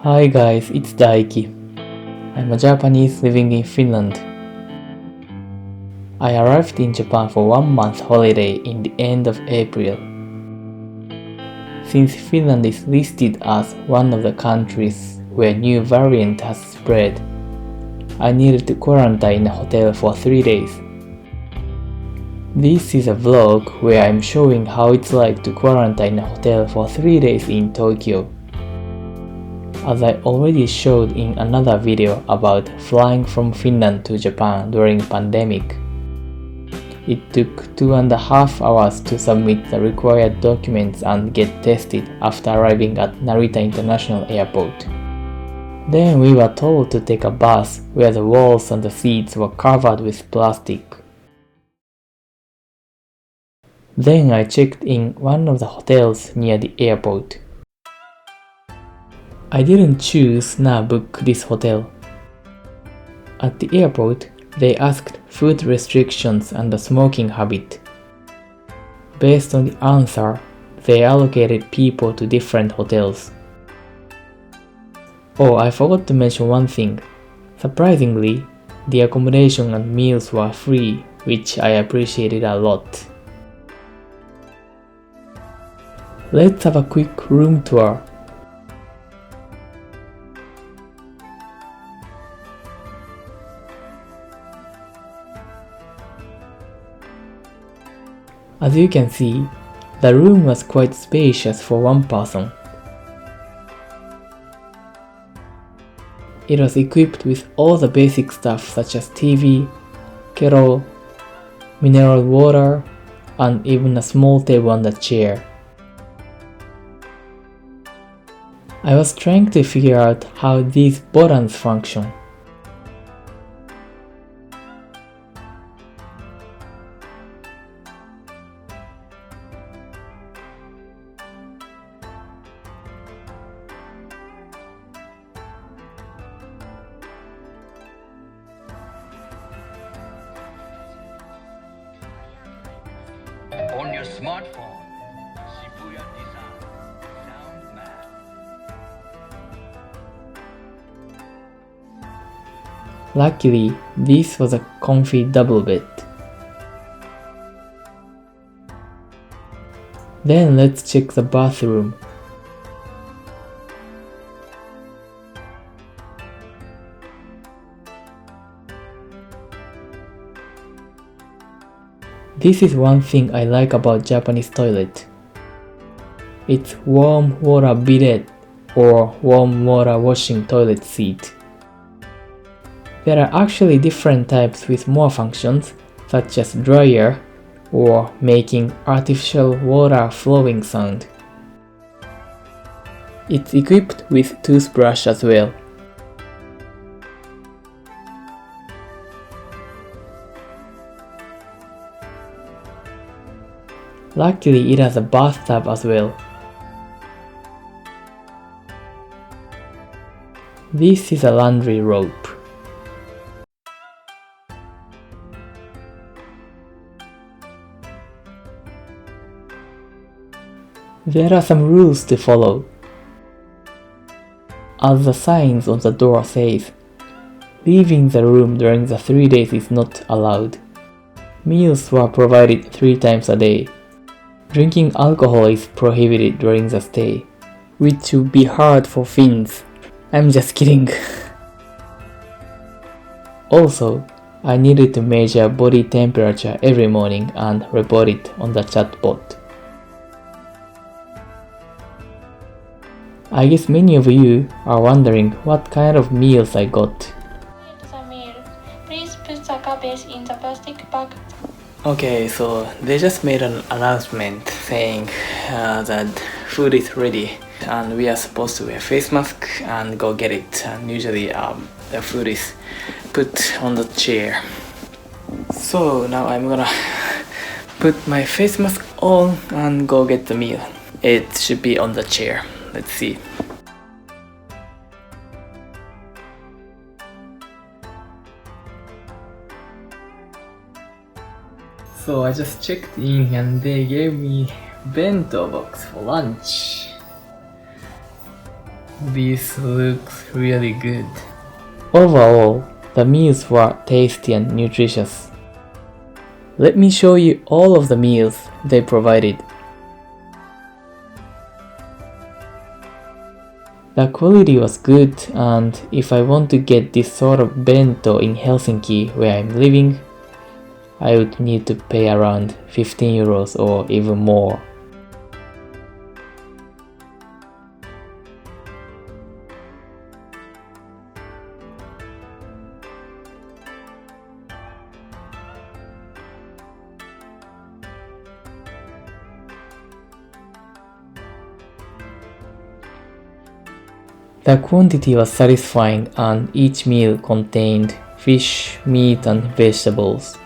Hi guys, it's Daiki. I'm a Japanese living in Finland. I arrived in Japan for 1 month holiday in the end of April. Since Finland is listed as one of the countries where new variant has spread, I needed to quarantine in a hotel for 3 days. This is a vlog where I'm showing how it's like to quarantine in a hotel for 3 days in Tokyo. As I already showed in another video about flying from Finland to Japan during pandemic, it took 2.5 hours to submit the required documents and get tested after arriving at Narita International Airport. Then we were told to take a bus where the walls and the seats were covered with plastic. Then I checked in one of the hotels near the airport. I didn't choose nor book this hotel. At the airport, they asked food restrictions and the smoking habit. Based on the answer, they allocated people to different hotels. Oh, I forgot to mention one thing. Surprisingly, the accommodation and meals were free, which I appreciated a lot. Let's have a quick room tour. As you can see, the room was quite spacious for one person. It was equipped with all the basic stuff such as TV, kettle, mineral water, and even a small table and a chair. I was trying to figure out how these buttons function. On your smartphone, Shibuya design, sound map. Luckily, this was a comfy double bed. Then let's check the bathroom. This is one thing I like about Japanese toilet. It's warm water bidet or warm water washing toilet seat. There are actually different types with more functions, such as dryer or making artificial water flowing sound. It's equipped with toothbrush as well. Luckily, it has a bathtub as well. This is a laundry rope. There are some rules to follow. As the signs on the door says, leaving the room during the 3 days is not allowed. Meals were provided 3 times a day. Drinking alcohol is prohibited during the stay, which would be hard for Finns. I'm just kidding. Also, I needed to measure body temperature every morning and report it on the chatbot. I guess many of you are wondering what kind of meals I got. The meal. Please put the garbage in the plastic bag. Okay, so they just made an announcement saying that food is ready and we are supposed to wear face mask and go get it, and usually the food is put on the chair. So now I'm gonna put my face mask on and go get the meal. It should be on the chair. Let's see. So I just checked in and they gave me bento box for lunch. This looks really good. Overall, the meals were tasty and nutritious. Let me show you all of the meals they provided. The quality was good, and if I want to get this sort of bento in Helsinki where I'm living, I would need to pay around 15 euros or even more. The quantity was satisfying and each meal contained fish, meat and vegetables.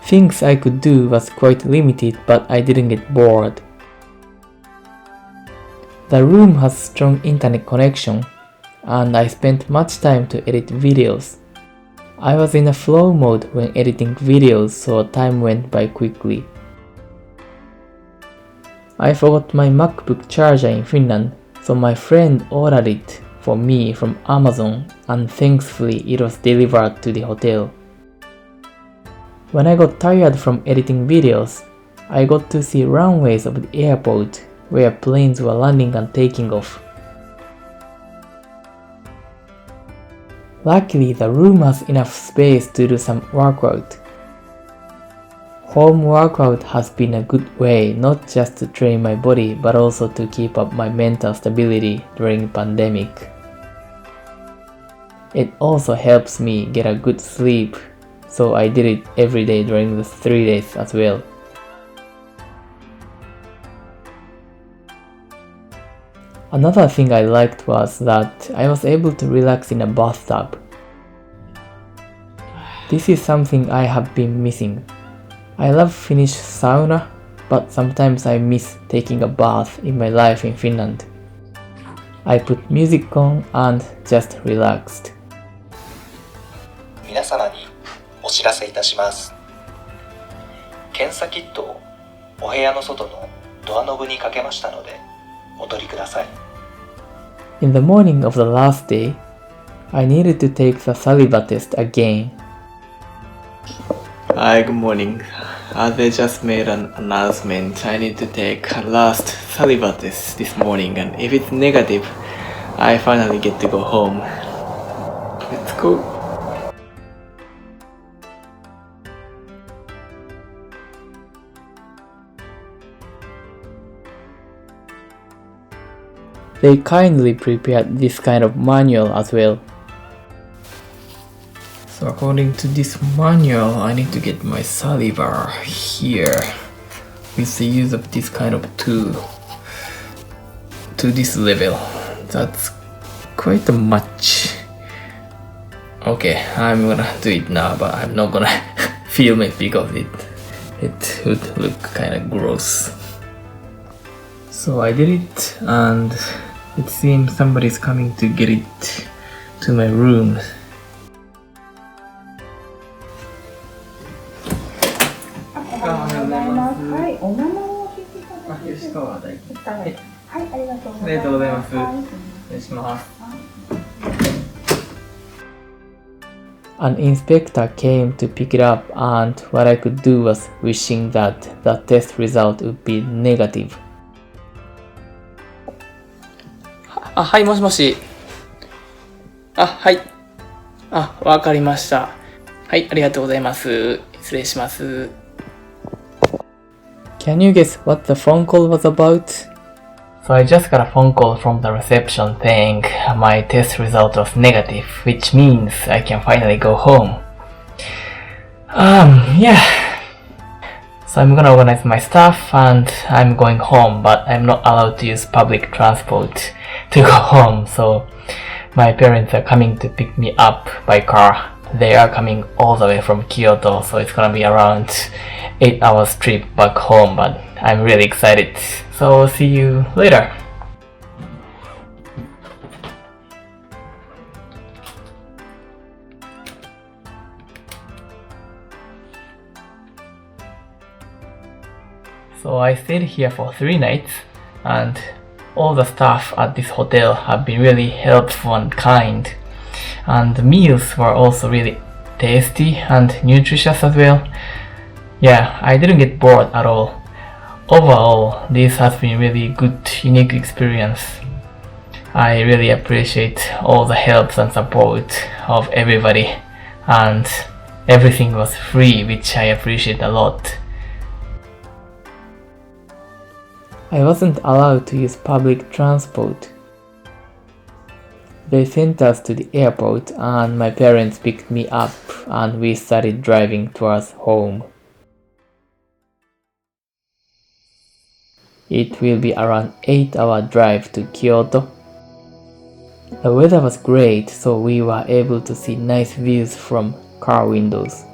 Things I could do was quite limited, but I didn't get bored. The room has strong internet connection and I spent much time to edit videos. I was in a flow mode when editing videos, so time went by quickly. I forgot my MacBook charger in Finland, so my friend ordered it for me from Amazon and thankfully it was delivered to the hotel. When I got tired from editing videos, I got to see runways of the airport where planes were landing and taking off. Luckily, the room has enough space to do some workout. Home workout has been a good way not just to train my body but also to keep up my mental stability during pandemic. It also helps me get a good sleep, so I did it every day during the 3 days as well. Another thing I liked was that I was able to relax in a bathtub. This is something I have been missing. I love Finnish sauna, but sometimes I miss taking a bath in my life in Finland. I put music on and just relaxed. 皆様にお知らせいたします。検査キットをお部屋の外のドアノブにかけましたのでお取りください。In the morning of the last day, I needed to take the saliva test again. Hi, good morning. They just made an announcement. I need to take a last saliva test this morning, and if it's negative, I finally get to go home. Let's go. They kindly prepared this kind of manual as well. So according to this manual, I need to get my saliva here with the use of this kind of tool to this level. That's quite much. Okay, I'm gonna do it now, but I'm not gonna film it because it would look kind of gross. So I did it, and it seems somebody's coming to get it to my room. Yoshikawa Daiki. はい、ありがとうございます。ありがとうございます。失礼します。An inspector came to pick it up, and what I could do was wishing that the test result would be negative. はい、もしもし。はい。わかりました。はい、ありがとうございます。失礼します。Can you guess what the phone call was about? So I just got a phone call from the reception saying my test result was negative, which means I can finally go home. Yeah. So I'm gonna organize my stuff and I'm going home, but I'm not allowed to use public transport to go home, so my parents are coming to pick me up by car. They are coming all the way from Kyoto, so it's gonna be around 8 hours trip back home, but I'm really excited. So see you later. So I stayed here for 3 nights, and all the staff at this hotel have been really helpful and kind, and the meals were also really tasty and nutritious as well. Yeah, I didn't get bored at all. Overall, this has been really good, unique experience. I really appreciate all the help and support of everybody, and everything was free, which I appreciate a lot. I wasn't allowed to use public transport. They sent us to the airport and my parents picked me up and we started driving towards home. It will be around 8-hour drive to Kyoto. The weather was great, so we were able to see nice views from car windows.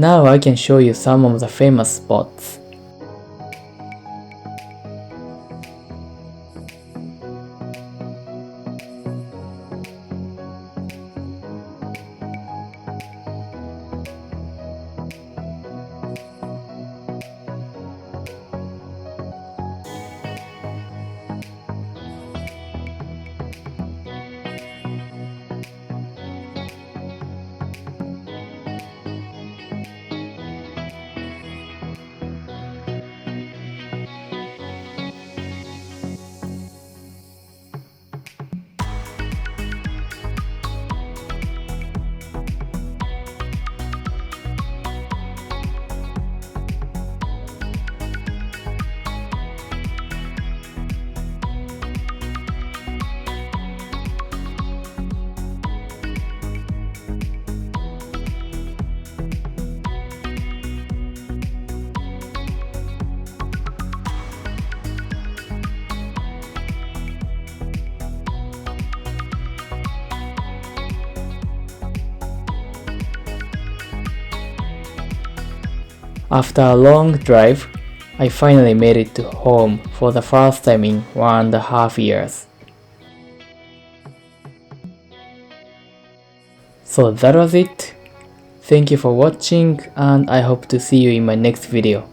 Now I can show you some of the famous spots. After a long drive, I finally made it to home for the first time in 1.5 years. So that was it. Thank you for watching and I hope to see you in my next video.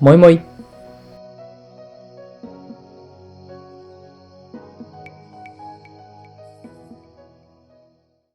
Moi moi!